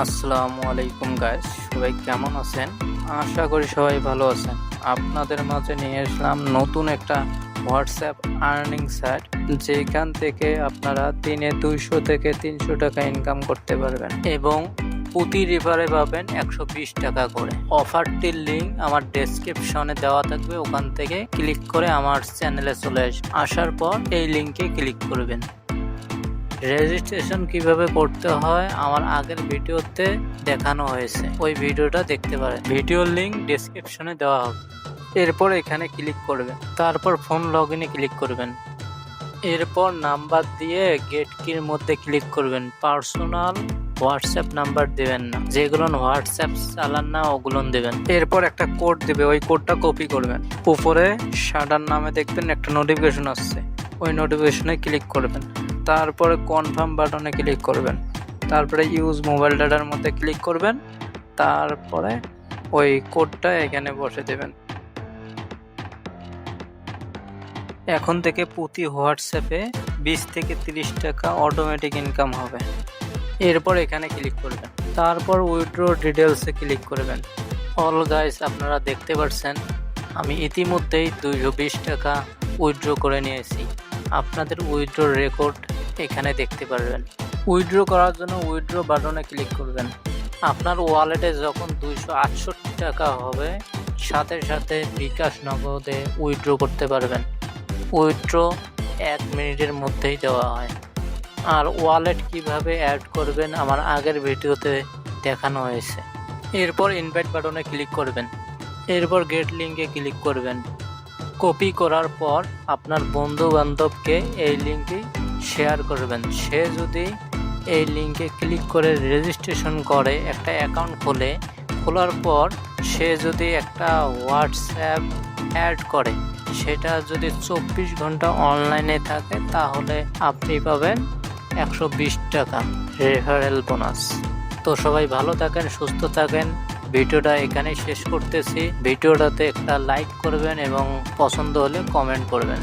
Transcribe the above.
আসসালামু আলাইকুম গাইস, সবাই কেমন আছেন? আশা করি সবাই ভালো আছেন। আপনাদের মাঝে নিয়ে আসলাম নতুন একটা হোয়াটসঅ্যাপ আর্নিং সাইট, যেখান থেকে আপনারা দিনে 200 থেকে 300 টাকা ইনকাম করতে পারবেন এবং প্রতি রেফারে পাবেন 120 টাকা করে। অফারটির লিঙ্ক আমার ডেসক্রিপশনে দেওয়া থাকবে, ওখান থেকে ক্লিক করে আমার চ্যানেলে চলে আসার পর এই লিঙ্কে ক্লিক করবেন। রেজিস্ট্রেশন কিভাবে করতে হয় আমার আগের ভিডিওতে দেখানো হয়েছে, ওই ভিডিওটা দেখতে পারেন। ভিডিওর লিংক ডেসক্রিপশনে দেওয়া হবে। এরপর এখানে ক্লিক করবেন, তারপর ফোন লগ ইনে ক্লিক করবেন। এরপর নাম্বার দিয়ে গেট কির মধ্যে ক্লিক করবেন। পার্সোনাল হোয়াটসঅ্যাপ নাম্বার দেবেন না, যেগুলো হোয়াটসঅ্যাপ চালান না ওগুলো দেবেন। এরপর একটা কোড দেবে, ওই কোডটা কপি করবেন। উপরে শাটার নামে দেখবেন একটা নোটিফিকেশন আসছে, ওই নোটিফিকেশনে ক্লিক করবেন। তারপরে কনফার্ম বাটনে ক্লিক করবেন। তারপরে ইউজ মোবাইল ডাটার মধ্যে ক্লিক করবেন। তারপরে ওই কোডটা এখানে বসে দেবেন। এখন থেকে প্রতি হোয়াটসঅ্যাপে 20 থেকে 30 টাকা অটোমেটিক ইনকাম হবে। এরপর এখানে ক্লিক করবেন, তারপর উইথড্র ডিটেলসে ক্লিক করবেন। অল গাইস, আপনারা দেখতে পাচ্ছেন আমি ইতিমধ্যেই 220 টাকা উইথড্র করে নিয়েছি। আপনাদের উইথড্র রেকর্ড এখানে দেখতে পারবেন। উইথড্র করার জন্য উইথড্র বাটনে ক্লিক করবেন। আপনার ওয়ালেটে যখন 268 টাকা হবে, সাথে সাথে বিকাশ নগদে উইথড্র করতে পারবেন। উইথড্র 1 মিনিটের মধ্যেই দেওয়া হয়। আর ওয়ালেট কিভাবে অ্যাড করবেন আমার আগের ভিডিওতে দেখানো হয়েছে। এরপর ইনভাইট বাটনে ক্লিক করবেন। এরপর গেট লিঙ্কে ক্লিক করবেন। কপি করার পর আপনার বন্ধু বান্ধবকে এই লিঙ্কটি শেয়ার করবেন। সে যদি এই লিঙ্কে ক্লিক করে রেজিস্ট্রেশন করে, একটা অ্যাকাউন্ট খোলার পর সে যদি একটা হোয়াটসঅ্যাপ অ্যাড করে, সেটা যদি 24 ঘন্টা অনলাইনে থাকে, তাহলে আপনি পাবেন 120 টাকা রেফারেল বোনাস। তো সবাই ভালো থাকেন, সুস্থ থাকেন। ভিডিওটা এখানেই শেষ করতেছি। ভিডিওটাতে একটা লাইক করবেন এবং পছন্দ হলে কমেন্ট করবেন।